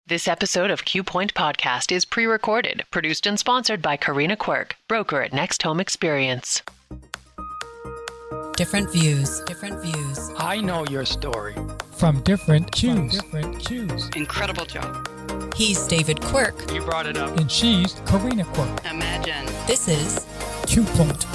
This episode of Q Point Podcast is pre-recorded, produced and sponsored by Karina Quirk, broker at Next Home Experience. Different views. I know your story. From different cues. Incredible job. He's David Quirk. You brought it up. And she's Karina Quirk. Imagine. This is Q Point.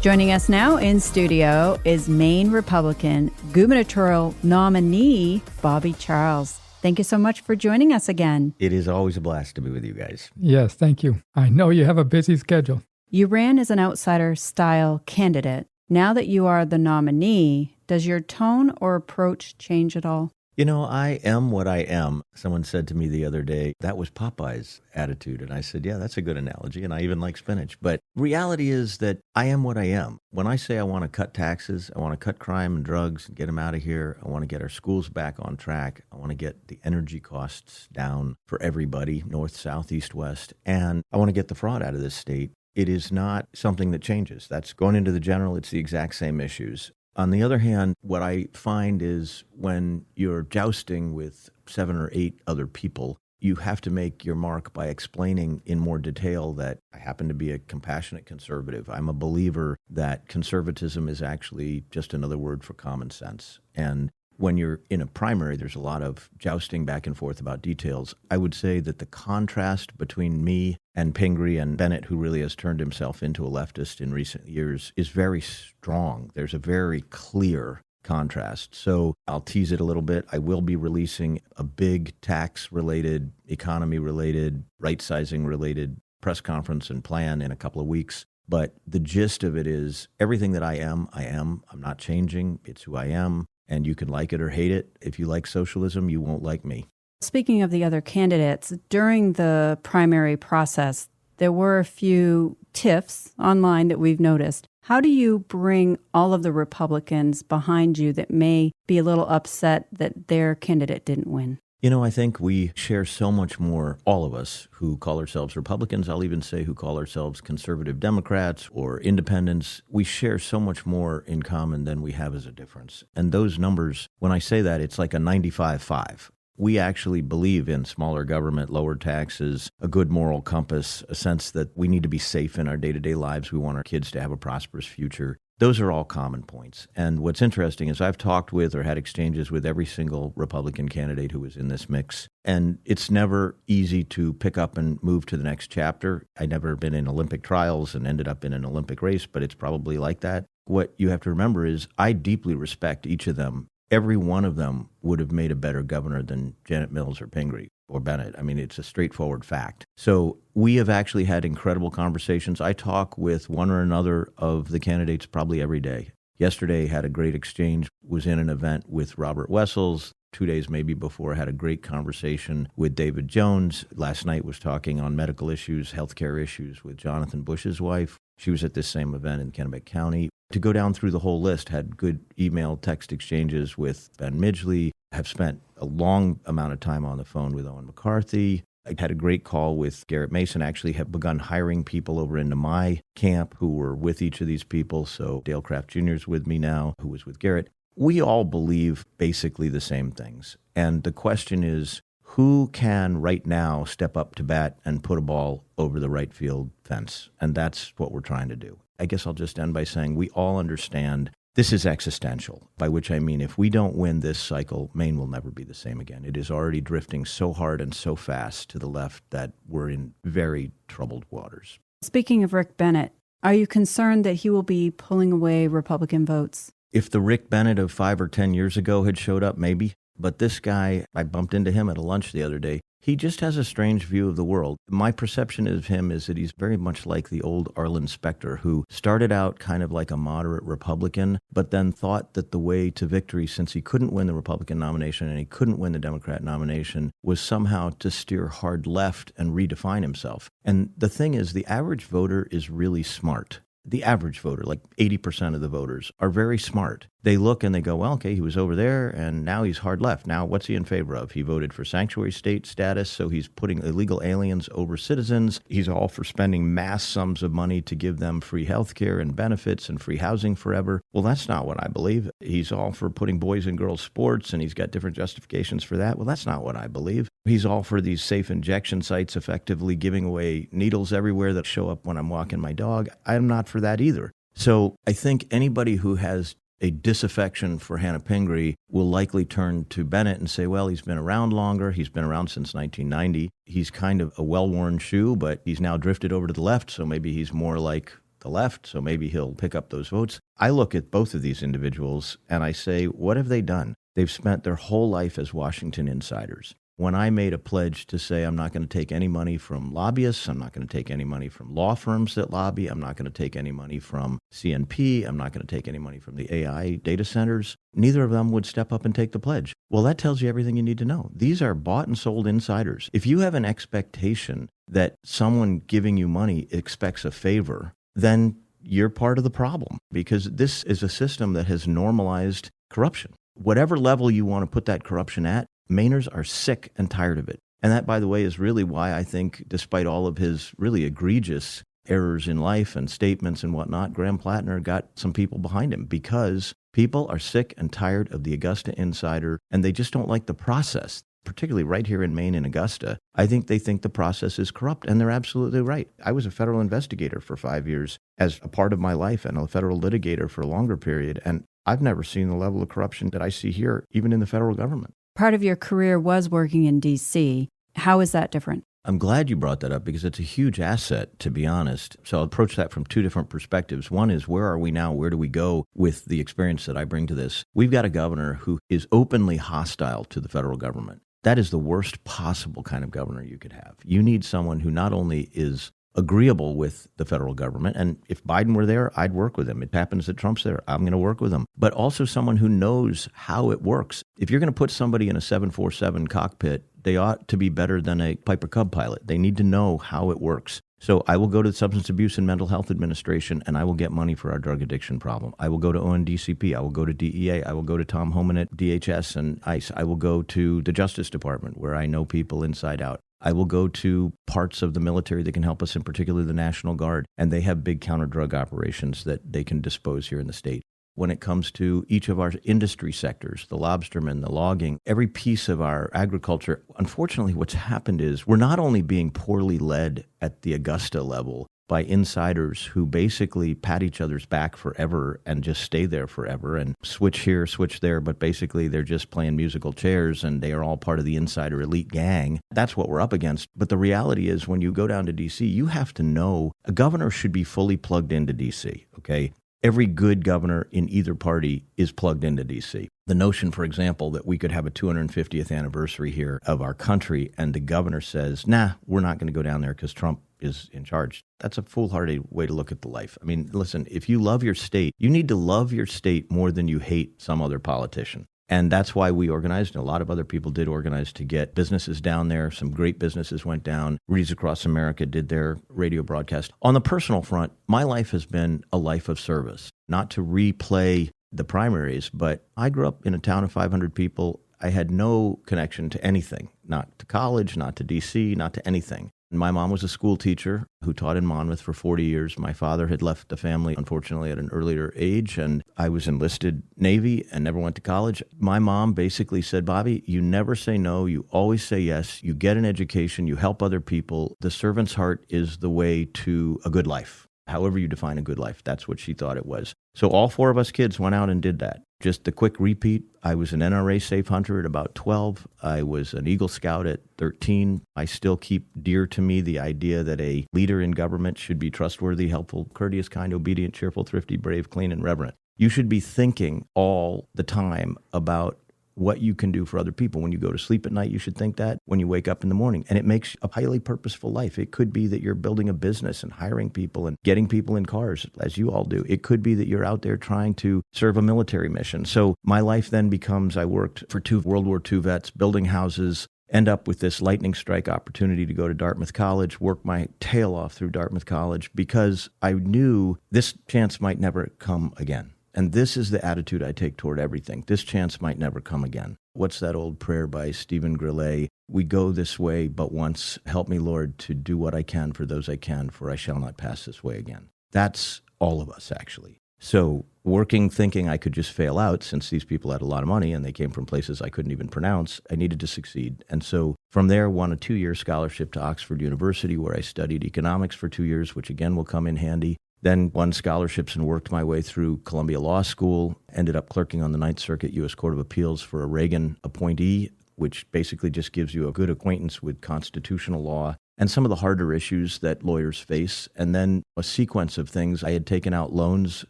Joining us now in studio is Maine Republican gubernatorial nominee Bobby Charles. Thank you so much for joining us again. It is always a blast to be with you guys. Yes, thank you. I know you have a busy schedule. You ran as an outsider-style candidate. Now that you are the nominee, does your tone or approach change at all? You know, I am what I am. Someone said to me the other day, that was Popeye's attitude. And I said, yeah, that's a good analogy. And I even like spinach. But reality is that I am what I am. When I say I want to cut taxes, I want to cut crime and drugs and get them out of here. I want to get our schools back on track. I want to get the energy costs down for everybody, north, south, east, west. And I want to get the fraud out of this state. It is not something that changes. That's going into the general. It's the exact same issues. On the other hand, what I find is when you're jousting with 7 or 8 other people, you have to make your mark by explaining in more detail that I happen to be a compassionate conservative. I'm a believer that conservatism is actually just another word for common sense. And when you're in a primary, there's a lot of jousting back and forth about details. I would say that the contrast between me and Pingree and Bennett, who really has turned himself into a leftist in recent years, is very strong. There's a very clear contrast. So I'll tease it a little bit. I will be releasing a big tax-related, economy-related, right-sizing-related press conference and plan in a couple of weeks. But the gist of it is everything that I am. I'm not changing. It's who I am. And you can like it or hate it. If you like socialism, you won't like me. Speaking of the other candidates, during the primary process, there were a few tiffs online that we've noticed. How do you bring all of the Republicans behind you that may be a little upset that their candidate didn't win? You know, I think we share so much more, all of us who call ourselves Republicans, I'll even say who call ourselves conservative Democrats or independents. We share so much more in common than we have as a difference. And those numbers, when I say that, it's like a 95-5. We actually believe in smaller government, lower taxes, a good moral compass, a sense that we need to be safe in our day-to-day lives. We want our kids to have a prosperous future. Those are all common points. And what's interesting is I've talked with or had exchanges with every single Republican candidate who was in this mix. And it's never easy to pick up and move to the next chapter. I've never been in Olympic trials and ended up in an Olympic race, but it's probably like that. What you have to remember is I deeply respect each of them. Every one of them would have made a better governor than Janet Mills or Pingree or Bennett. I mean, it's a straightforward fact. So we have actually had incredible conversations. I talk with one or another of the candidates probably every day. Yesterday had a great exchange, was in an event with Robert Wessels. 2 days maybe before, had a great conversation with David Jones. Last night was talking on medical issues, healthcare issues with Jonathan Bush's wife. She was at this same event in Kennebec County. To go down through the whole list, had good email, text exchanges with Ben Midgley, have spent a long amount of time on the phone with Owen McCarthy. I had a great call with Garrett Mason, actually have begun hiring people over into my camp who were with each of these people. So Dale Kraft Jr. is with me now, who was with Garrett. We all believe basically the same things. And the question is, who can right now step up to bat and put a ball over the right field fence? And that's what we're trying to do. I guess I'll just end by saying we all understand this is existential, by which I mean if we don't win this cycle, Maine will never be the same again. It is already drifting so hard and so fast to the left that we're in very troubled waters. Speaking of Rick Bennett, are you concerned that he will be pulling away Republican votes? If the Rick Bennett of 5 or 10 years ago had showed up, maybe. But this guy, I bumped into him at a lunch the other day. He just has a strange view of the world. My perception of him is that he's very much like the old Arlen Specter, who started out kind of like a moderate Republican, but then thought that the way to victory, since he couldn't win the Republican nomination and he couldn't win the Democrat nomination, was somehow to steer hard left and redefine himself. And the thing is, the average voter is really smart. The average voter, like 80% of the voters, are very smart. They look and they go, well, okay, he was over there and now he's hard left. Now, what's he in favor of? He voted for sanctuary state status, so he's putting illegal aliens over citizens. He's all for spending mass sums of money to give them free health care and benefits and free housing forever. Well, that's not what I believe. He's all for putting boys and girls sports, and he's got different justifications for that. Well, that's not what I believe. He's all for these safe injection sites effectively giving away needles everywhere that show up when I'm walking my dog. I'm not for that either. So I think anybody who has a disaffection for Hannah Pingree will likely turn to Bennett and say, well, he's been around longer. He's been around since 1990. He's kind of a well-worn shoe, but he's now drifted over to the left, so maybe he's more like the left, so maybe he'll pick up those votes. I look at both of these individuals and I say, what have they done? They've spent their whole life as Washington insiders. When I made a pledge to say I'm not going to take any money from lobbyists, I'm not going to take any money from law firms that lobby, I'm not going to take any money from CNP, I'm not going to take any money from the AI data centers, neither of them would step up and take the pledge. Well, that tells you everything you need to know. These are bought and sold insiders. If you have an expectation that someone giving you money expects a favor, then you're part of the problem, because this is a system that has normalized corruption. Whatever level you want to put that corruption at, Mainers are sick and tired of it. And that, by the way, is really why I think, despite all of his really egregious errors in life and statements and whatnot, Graham Plattner got some people behind him, because people are sick and tired of the Augusta insider, and they just don't like the process, particularly right here in Maine in Augusta. I think they think the process is corrupt, and they're absolutely right. I was a federal investigator for 5 years as a part of my life and a federal litigator for a longer period, and I've never seen the level of corruption that I see here, even in the federal government. Part of your career was working in D.C. How is that different? I'm glad you brought that up, because it's a huge asset, to be honest. So I'll approach that from two different perspectives. One is, where are we now? Where do we go with the experience that I bring to this? We've got a governor who is openly hostile to the federal government. That is the worst possible kind of governor you could have. You need someone who not only is agreeable with the federal government, and if Biden were there, I'd work with him. It happens that Trump's there, I'm going to work with him. But also someone who knows how it works. If you're going to put somebody in a 747 cockpit, they ought to be better than a Piper Cub pilot. They need to know how it works. So I will go to the Substance Abuse and Mental Health Administration, and I will get money for our drug addiction problem. I will go to ONDCP. I will go to DEA. I will go to Tom Homan at DHS and ICE. I will go to the Justice Department, where I know people inside out. I will go to parts of the military that can help us, in particular the National Guard, and they have big counter-drug operations that they can dispose here in the state. When it comes to each of our industry sectors, the lobstermen, the logging, every piece of our agriculture, unfortunately what's happened is we're not only being poorly led at the Augusta level by insiders who basically pat each other's back forever and just stay there forever and switch here, switch there, but basically they're just playing musical chairs and they are all part of the insider elite gang. That's what we're up against. But the reality is, when you go down to D.C., you have to know a governor should be fully plugged into D.C., okay? Every good governor in either party is plugged into D.C. The notion, for example, that we could have a 250th anniversary here of our country and the governor says, nah, we're not going to go down there because Trump is in charge. That's a foolhardy way to look at the life. I mean, listen, if you love your state, you need to love your state more than you hate some other politician. And that's why we organized, and a lot of other people did organize, to get businesses down there. Some great businesses went down. Reads Across America did their radio broadcast. On the personal front, my life has been a life of service. Not to replay the primaries, but I grew up in a town of 500 people. I had no connection to anything, not to college, not to D.C., not to anything. My mom was a school teacher who taught in Monmouth for 40 years. My father had left the family, unfortunately, at an earlier age, and I was enlisted Navy and never went to college. My mom basically said, Bobby, you never say no. You always say yes. You get an education. You help other people. The servant's heart is the way to a good life. However you define a good life, that's what she thought it was. So all four of us kids went out and did that. Just a quick repeat, I was an NRA safe hunter at about 12. I was an Eagle Scout at 13. I still keep dear to me the idea that a leader in government should be trustworthy, helpful, courteous, kind, obedient, cheerful, thrifty, brave, clean, and reverent. You should be thinking all the time about what you can do for other people. When you go to sleep at night, you should think that. When you wake up in the morning, and it makes a highly purposeful life. It could be that you're building a business and hiring people and getting people in cars, as you all do. It could be that you're out there trying to serve a military mission. So my life then becomes, I worked for 2 World War II vets, building houses, end up with this lightning strike opportunity to go to Dartmouth College, work my tail off through Dartmouth College, because I knew this chance might never come again. And this is the attitude I take toward everything. This chance might never come again. What's that old prayer by Stephen Grillet? We go this way but once. Help me, Lord, to do what I can for those I can, for I shall not pass this way again. That's all of us, actually. So thinking I could just fail out, since these people had a lot of money and they came from places I couldn't even pronounce, I needed to succeed. And so from there, won a 2-year scholarship to Oxford University, where I studied economics for 2 years, which again will come in handy. Then won scholarships and worked my way through Columbia Law School, ended up clerking on the Ninth Circuit U.S. Court of Appeals for a Reagan appointee, which basically just gives you a good acquaintance with constitutional law and some of the harder issues that lawyers face. And then a sequence of things. I had taken out loans,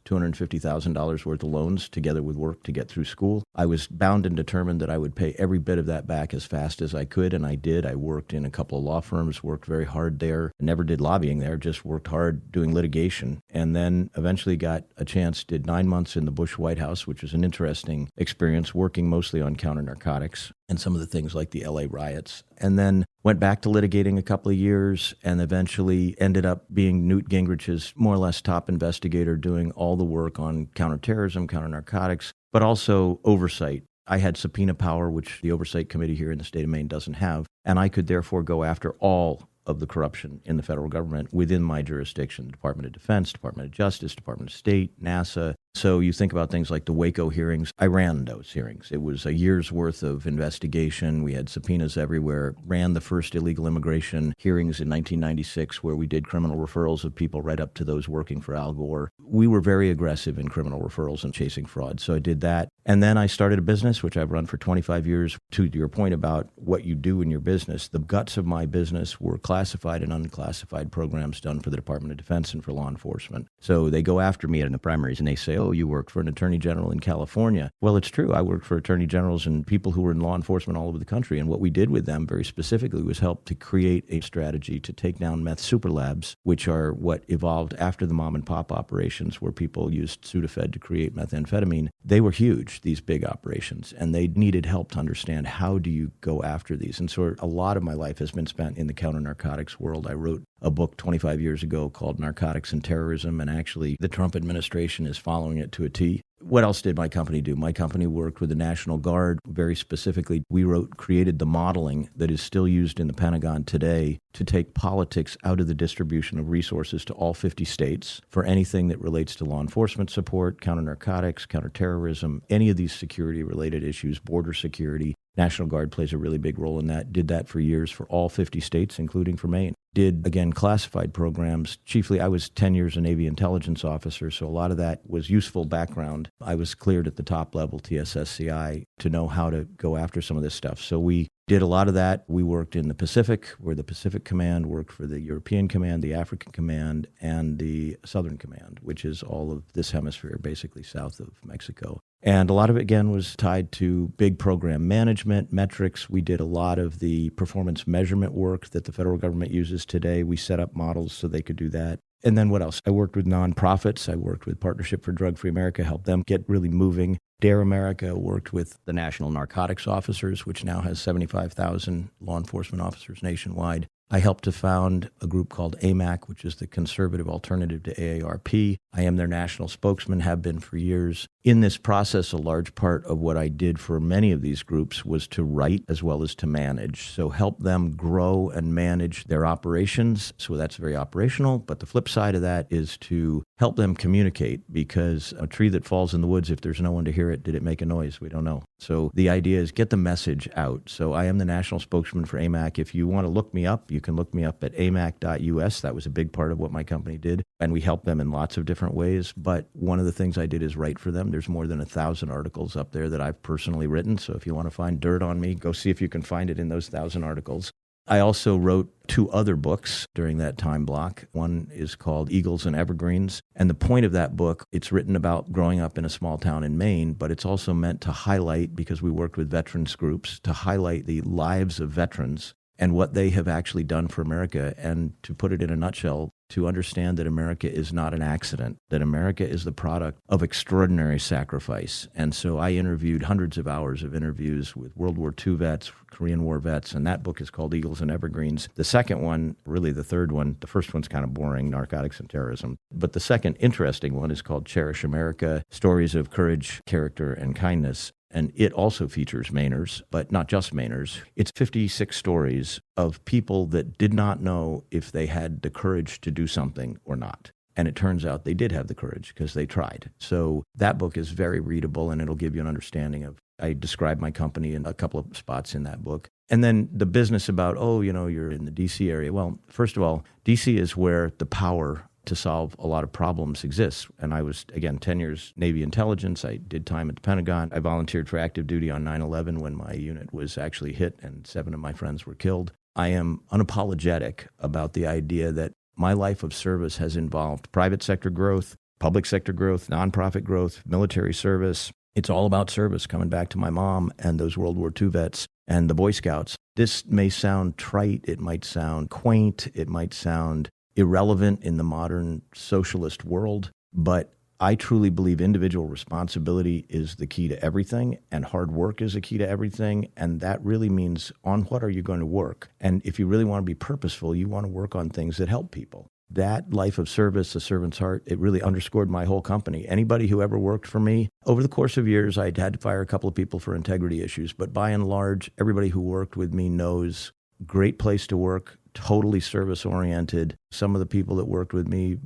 $250,000 worth of loans, together with work to get through school. I was bound and determined that I would pay every bit of that back as fast as I could, and I did. I worked in a couple of law firms, worked very hard there. Never did lobbying there, just worked hard doing litigation. And then eventually got a chance, did 9 months in the Bush White House, which was an interesting experience, working mostly on counter-narcotics and some of the things like the LA riots. And then went back to litigating a couple of years and eventually ended up being Newt Gingrich's more or less top investigator, doing all the work on counterterrorism, counter-narcotics, but also oversight. I had subpoena power, which the Oversight Committee here in the state of Maine doesn't have, and I could therefore go after all of the corruption in the federal government within my jurisdiction: the Department of Defense, Department of Justice, Department of State, NASA. So you think about things like the Waco hearings. I ran those hearings. It was a year's worth of investigation. We had subpoenas everywhere. Ran the first illegal immigration hearings in 1996, where we did criminal referrals of people right up to those working for Al Gore. We were very aggressive in criminal referrals and chasing fraud. So I did that. And then I started a business, which I've run for 25 years. To your point about what you do in your business, the guts of my business were classified and unclassified programs done for the Department of Defense and for law enforcement. So they go after me in the primaries and they say, oh, you worked for an attorney general in California. Well, it's true. I worked for attorney generals and people who were in law enforcement all over the country. And what we did with them very specifically was help to create a strategy to take down meth super labs, which are what evolved after the mom and pop operations where people used Sudafed to create methamphetamine. They were huge, these big operations, and they needed help to understand how do you go after these. And so a lot of my life has been spent in the counter-narcotics world. I wrote a book 25 years ago called Narcotics and Terrorism, and actually the Trump administration is following it to a T. What else did my company do? My company worked with the National Guard. Very specifically, we created the modeling that is still used in the Pentagon today to take politics out of the distribution of resources to all 50 states for anything that relates to law enforcement support, counter-narcotics, counter-terrorism, any of these security-related issues, border security. National Guard plays a really big role in that. Did that for years for all 50 states, including for Maine. Did, again, classified programs. Chiefly, I was 10 years a Navy intelligence officer, so a lot of that was useful background. I was cleared at the top level, TSSCI, to know how to go after some of this stuff. So we did a lot of that. We worked in the Pacific, where the Pacific Command worked for the European Command, the African Command, and the Southern Command, which is all of this hemisphere, basically south of Mexico. And a lot of it, again, was tied to big program management, metrics. We did a lot of the performance measurement work that the federal government uses today. We set up models so they could do that. And then what else? I worked with nonprofits. I worked with Partnership for Drug-Free America, helped them get really moving. Dare America worked with the National Narcotics Officers, which now has 75,000 law enforcement officers nationwide. I helped to found a group called AMAC, which is the conservative alternative to AARP. I am their national spokesman, have been for years. In this process, a large part of what I did for many of these groups was to write as well as to manage. So help them grow and manage their operations. So that's very operational. But the flip side of that is to help them communicate, because a tree that falls in the woods, if there's no one to hear it, did it make a noise? We don't know. So the idea is get the message out. So I am the national spokesman for AMAC. If you want to look me up, you can look me up at amac.us. That was a big part of what my company did. And we helped them in lots of different ways. But one of the things I did is write for them. There's more than 1,000 articles up there that I've personally written. So if you want to find dirt on me, go see if you can find it in those 1,000 articles. I also wrote 2 other books during that time block. One is called Eagles and Evergreens. And the point of that book, it's written about growing up in a small town in Maine, but it's also meant to highlight, because we worked with veterans groups, to highlight the lives of veterans and what they have actually done for America. And to put it in a nutshell, to understand that America is not an accident, that America is the product of extraordinary sacrifice. And so I interviewed hundreds of hours of interviews with World War II vets, Korean War vets, and that book is called Eagles and Evergreens. The second one, really the third one, the first one's kind of boring, Narcotics and Terrorism. But the second interesting one is called Cherish America, Stories of Courage, Character, and Kindness. And it also features Mainers, but not just Mainers. It's 56 stories of people that did not know if they had the courage to do something or not. And it turns out they did have the courage because they tried. So that book is very readable, and it'll give you an understanding of, I describe my company in a couple of spots in that book. And then the business about, you're in the D.C. area. Well, first of all, D.C. is where the power to solve a lot of problems exists. And I was, again, 10 years Navy intelligence. I did time at the Pentagon. I volunteered for active duty on 9/11 when my unit was actually hit and 7 of my friends were killed. I am unapologetic about the idea that my life of service has involved private sector growth, public sector growth, nonprofit growth, military service. It's all about service, coming back to my mom and those World War II vets and the Boy Scouts. This may sound trite. It might sound quaint. It might sound irrelevant in the modern socialist world, but I truly believe individual responsibility is the key to everything, and hard work is the key to everything, and that really means on what are you going to work? And if you really want to be purposeful, you want to work on things that help people. That life of service, the servant's heart, it really underscored my whole company. Anybody who ever worked for me, over the course of years, I'd had to fire a couple of people for integrity issues, but by and large, everybody who worked with me knows great place to work, totally service-oriented. Some of the people that worked with me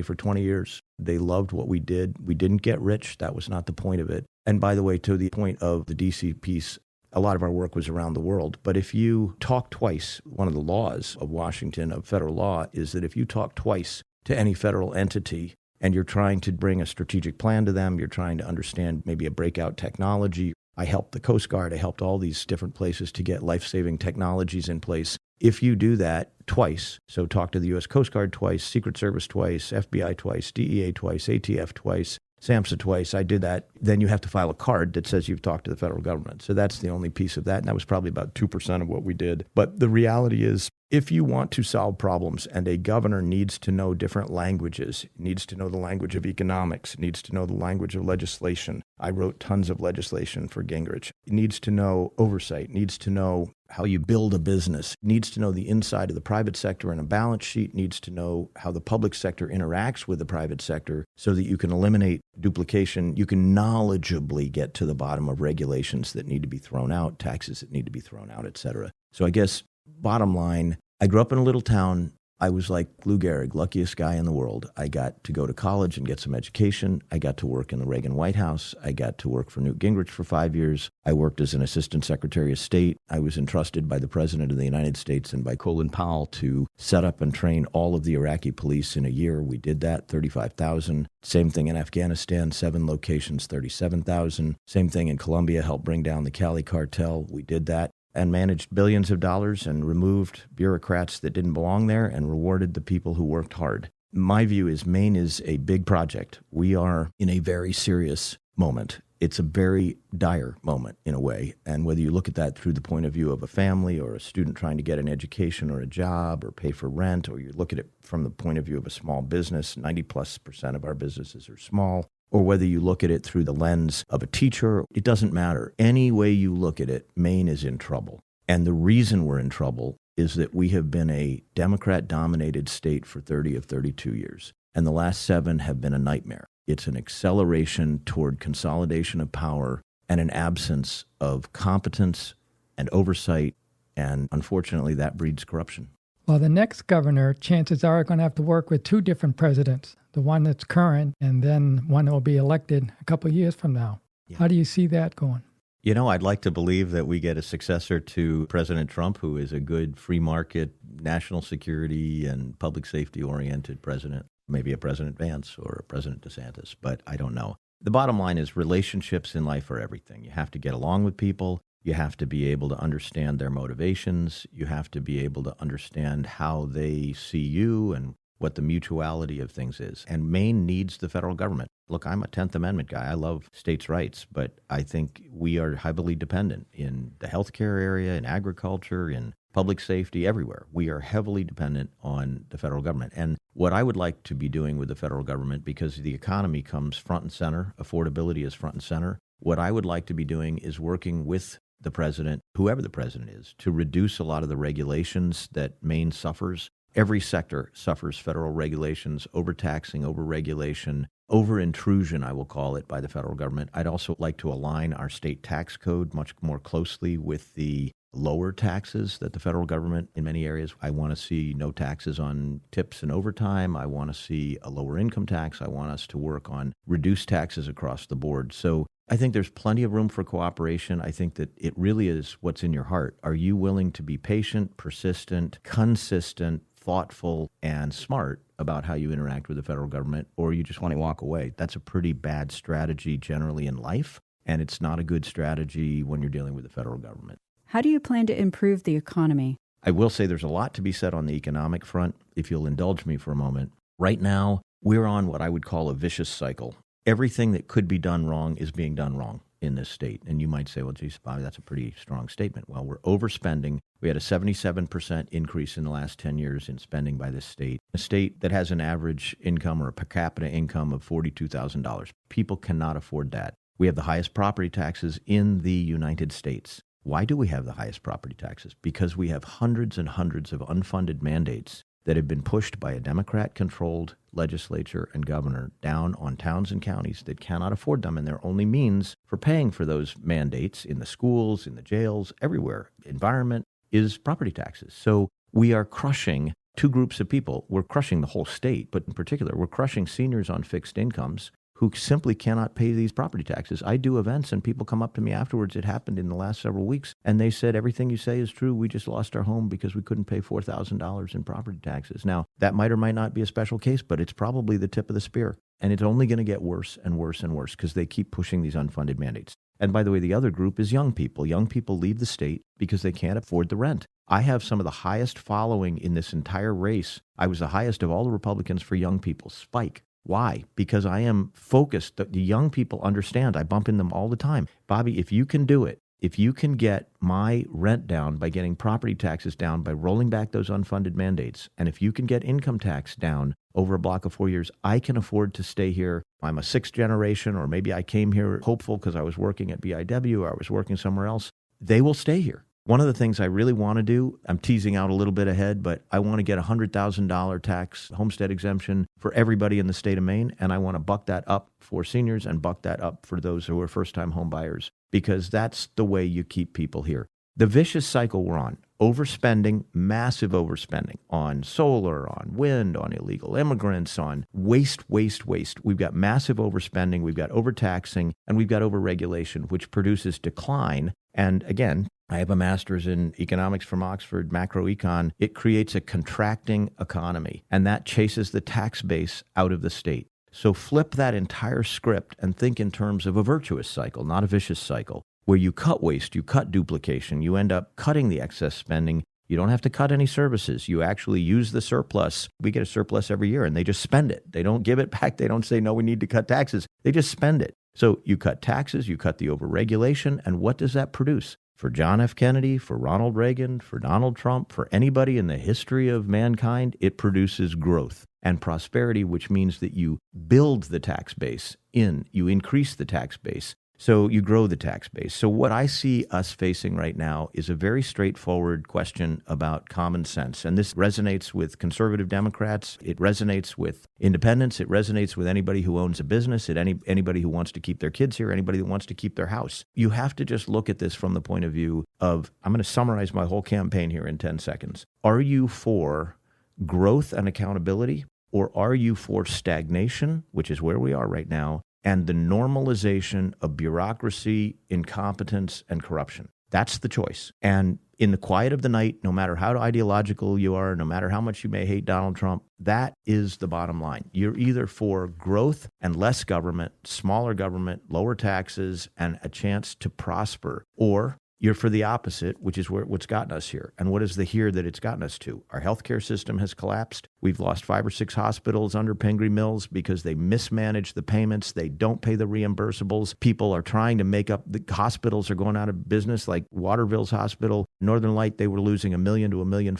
for 20 years. They loved what we did. We didn't get rich. That was not the point of it. And by the way, to the point of the D.C. piece, a lot of our work was around the world. But if you talk twice, one of the laws of Washington, of federal law, is that if you talk twice to any federal entity and you're trying to bring a strategic plan to them, you're trying to understand maybe a breakout technology. I helped the Coast Guard. I helped all these different places to get life-saving technologies in place. If you do that twice, so talk to the U.S. Coast Guard twice, Secret Service twice, FBI twice, DEA twice, ATF twice, SAMHSA twice, I did that, then you have to file a card that says you've talked to the federal government. So that's the only piece of that, and that was probably about 2% of what we did. But the reality is, if you want to solve problems, and a governor needs to know different languages, needs to know the language of economics, needs to know the language of legislation. I wrote tons of legislation for Gingrich. Needs to know oversight, needs to know how you build a business, needs to know the inside of the private sector and a balance sheet, needs to know how the public sector interacts with the private sector so that you can eliminate duplication. You can knowledgeably get to the bottom of regulations that need to be thrown out, taxes that need to be thrown out, et cetera. So I guess bottom line, I grew up in a little town. I was like Lou Gehrig, luckiest guy in the world. I got to go to college and get some education. I got to work in the Reagan White House. I got to work for Newt Gingrich for 5 years. I worked as an assistant secretary of state. I was entrusted by the president of the United States and by Colin Powell to set up and train all of the Iraqi police in a year. We did that, 35,000. Same thing in Afghanistan, 7 locations, 37,000. Same thing in Colombia, helped bring down the Cali cartel. We did that. And managed billions of dollars and removed bureaucrats that didn't belong there and rewarded the people who worked hard. My view is Maine is a big project. We are in a very serious moment. It's a very dire moment in a way. And whether you look at that through the point of view of a family or a student trying to get an education or a job or pay for rent, or you look at it from the point of view of a small business, 90+% of our businesses are small. Or whether you look at it through the lens of a teacher, it doesn't matter. Any way you look at it, Maine is in trouble. And the reason we're in trouble is that we have been a Democrat-dominated state for 30 of 32 years. And the last 7 have been a nightmare. It's an acceleration toward consolidation of power and an absence of competence and oversight. And unfortunately, that breeds corruption. Well, the next governor, chances are going to have to work with 2 different presidents, the one that's current and then one that will be elected a couple of years from now. Yeah. How do you see that going? You know, I'd like to believe that we get a successor to President Trump, who is a good free market, national security and public safety oriented president, maybe a President Vance or a President DeSantis, but I don't know. The bottom line is relationships in life are everything. You have to get along with people. You have to be able to understand their motivations. You have to be able to understand how they see you and what the mutuality of things is. And Maine needs the federal government. Look, I'm a 10th Amendment guy. I love states' rights, but I think we are heavily dependent in the healthcare area, in agriculture, in public safety, everywhere. We are heavily dependent on the federal government. And what I would like to be doing with the federal government, because the economy comes front and center, affordability is front and center, what I would like to be doing is working with the president, whoever the president is, to reduce a lot of the regulations that Maine suffers. Every sector suffers federal regulations, overtaxing, overregulation, over-intrusion, I will call it, by the federal government. I'd also like to align our state tax code much more closely with the lower taxes that the federal government, in many areas, I want to see no taxes on tips and overtime. I want to see a lower income tax. I want us to work on reduced taxes across the board. So I think there's plenty of room for cooperation. I think that it really is what's in your heart. Are you willing to be patient, persistent, consistent, thoughtful, and smart about how you interact with the federal government, or you just want to walk away? That's a pretty bad strategy generally in life, and it's not a good strategy when you're dealing with the federal government. How do you plan to improve the economy? I will say there's a lot to be said on the economic front, if you'll indulge me for a moment. Right now, we're on what I would call a vicious cycle. Everything that could be done wrong is being done wrong in this state. And you might say, well, geez, Bobby, that's a pretty strong statement. Well, we're overspending. We had a 77% increase in the last 10 years in spending by this state, a state that has an average income or a per capita income of $42,000. People cannot afford that. We have the highest property taxes in the United States. Why do we have the highest property taxes? Because we have hundreds and hundreds of unfunded mandates that have been pushed by a Democrat-controlled legislature and governor down on towns and counties that cannot afford them, and their only means for paying for those mandates in the schools, in the jails, everywhere, environment, is property taxes. So we are crushing two groups of people. We're crushing the whole state, but in particular, we're crushing seniors on fixed incomes who simply cannot pay these property taxes. I do events and people come up to me afterwards. It happened in the last several weeks. And they said, everything you say is true. We just lost our home because we couldn't pay $4,000 in property taxes. Now, that might or might not be a special case, but it's probably the tip of the spear. And it's only going to get worse and worse and worse because they keep pushing these unfunded mandates. And by the way, the other group is young people. Young people leave the state because they can't afford the rent. I have some of the highest following in this entire race. I was the highest of all the Republicans for young people. Spike. Why? Because I am focused. The young people understand. I bump in them all the time. Bobby, if you can do it, if you can get my rent down by getting property taxes down, by rolling back those unfunded mandates, and if you can get income tax down over a block of 4 years, I can afford to stay here. I'm a sixth generation, or maybe I came here hopeful because I was working at BIW or I was working somewhere else. They will stay here. One of the things I really want to do, I'm teasing out a little bit ahead, but I want to get a $100,000 tax homestead exemption for everybody in the state of Maine, and I want to buck that up for seniors and buck that up for those who are first-time home buyers, because that's the way you keep people here. The vicious cycle we're on, overspending, massive overspending on solar, on wind, on illegal immigrants, on waste. We've got massive overspending, we've got overtaxing, and we've got overregulation, which produces decline. And again, I have a master's in economics from Oxford, macroecon. It creates a contracting economy, and that chases the tax base out of the state. So flip that entire script and think in terms of a virtuous cycle, not a vicious cycle, where you cut waste, you cut duplication, you end up cutting the excess spending. You don't have to cut any services. You actually use the surplus. We get a surplus every year, and they just spend it. They don't give it back. They don't say, no, we need to cut taxes. They just spend it. So you cut taxes, you cut the overregulation, and what does that produce? For John F. Kennedy, for Ronald Reagan, for Donald Trump, for anybody in the history of mankind, it produces growth and prosperity, which means that you build the tax base you increase the tax base. So you grow the tax base. So what I see us facing right now is a very straightforward question about common sense. And this resonates with conservative Democrats. It resonates with independents. It resonates with anybody who owns a business, anybody who wants to keep their kids here, anybody who wants to keep their house. You have to just look at this from the point of view of, I'm going to summarize my whole campaign here in 10 seconds. Are you for growth and accountability, or are you for stagnation, which is where we are right now, and the normalization of bureaucracy, incompetence, and corruption? That's the choice. And in the quiet of the night, no matter how ideological you are, no matter how much you may hate Donald Trump, that is the bottom line. You're either for growth and less government, smaller government, lower taxes, and a chance to prosper, or you're for the opposite, which is what's gotten us here. And what is the here that it's gotten us to? Our healthcare system has collapsed. We've lost 5 or 6 hospitals under Pingree Mills because they mismanage the payments. They don't pay the reimbursables. People are trying to make up. The hospitals are going out of business, like Waterville's hospital. Northern Light, they were losing $1 million to $1.5 million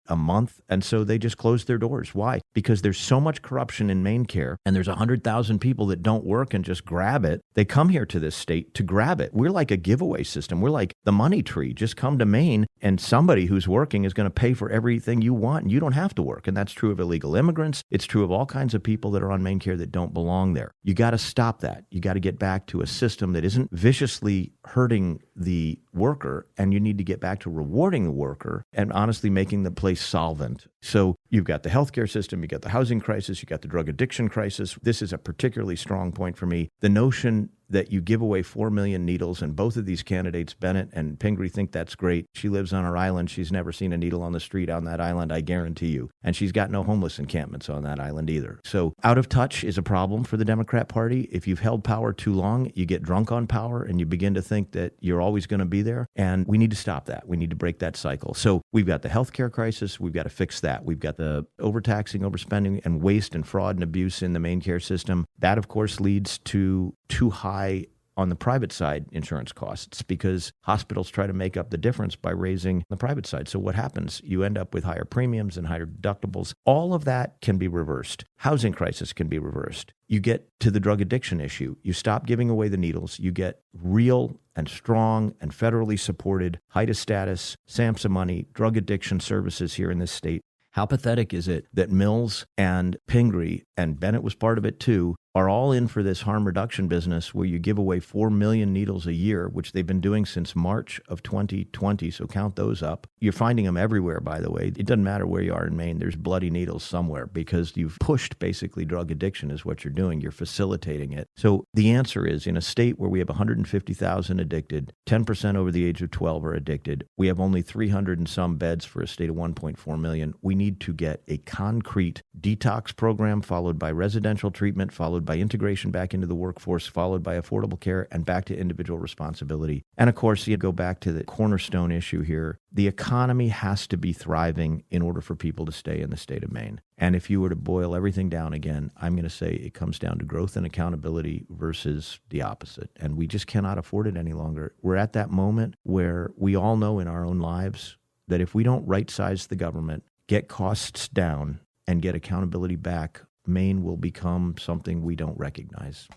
a month. And so they just closed their doors. Why? Because there's so much corruption in MaineCare, and there's 100,000 people that don't work and just grab it. They come here to this state to grab it. We're like a giveaway system. We're like the money tree. Just come to Maine, and somebody who's working is going to pay for everything you want, and you don't have to work. And that's true of illegal immigrants. It's true of all kinds of people that are on MaineCare that don't belong there. You got to stop that. You got to get back to a system that isn't viciously hurting the worker, and you need to get back to rewarding the worker and honestly making the place solvent. So you've got the healthcare system, you got the housing crisis, you got the drug addiction crisis. This is a particularly strong point for me. The notion that you give away 4 million needles, and both of these candidates, Bennett and Pingree, think that's great. She lives on her island. She's never seen a needle on the street on that island, I guarantee you. And she's got no homeless encampments on that island either. So out of touch is a problem for the Democrat Party. If you've held power too long, you get drunk on power and you begin to think that you're always going to be there. And we need to stop that. We need to break that cycle. So we've got the healthcare crisis. We've got to fix that. We've got the overtaxing, overspending, and waste and fraud and abuse in the MaineCare system. That, of course, leads to too high on the private side insurance costs because hospitals try to make up the difference by raising the private side. So what happens? You end up with higher premiums and higher deductibles. All of that can be reversed. Housing crisis can be reversed. You get to the drug addiction issue. You stop giving away the needles. You get real and strong and federally supported HIDTA status, SAMHSA money, drug addiction services here in this state. How pathetic is it that Mills and Pingree, and Bennett was part of it too, are all in for this harm reduction business where you give away 4 million needles a year, which they've been doing since March of 2020, so count those up. You're finding them everywhere, by the way. It doesn't matter where you are in Maine, there's bloody needles somewhere because you've pushed basically drug addiction is what you're doing. You're facilitating it. So the answer is, in a state where we have 150,000 addicted, 10% over the age of 12 are addicted, we have only 300 and some beds for a state of 1.4 million. We need to get a concrete detox program followed by residential treatment, followed by integration back into the workforce, followed by affordable care, and back to individual responsibility. And of course, you go back to the cornerstone issue here. The economy has to be thriving in order for people to stay in the state of Maine. And if you were to boil everything down again, I'm going to say it comes down to growth and accountability versus the opposite. And we just cannot afford it any longer. We're at that moment where we all know in our own lives that if we don't right-size the government, get costs down, and get accountability back, Maine will become something we don't recognize.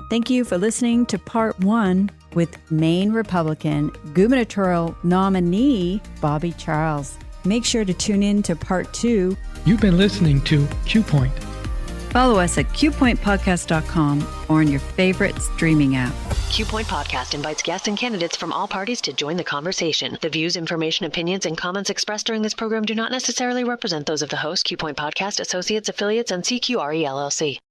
Thank you for listening to Part 1 with Maine Republican gubernatorial nominee Bobby Charles. Make sure to tune in to Part 2. You've been listening to Q Point. Follow us at qpointpodcast.com or on your favorite streaming app. Q Point Podcast invites guests and candidates from all parties to join the conversation. The views, information, opinions, and comments expressed during this program do not necessarily represent those of the host, Q Point Podcast, associates, affiliates, and CQRE LLC.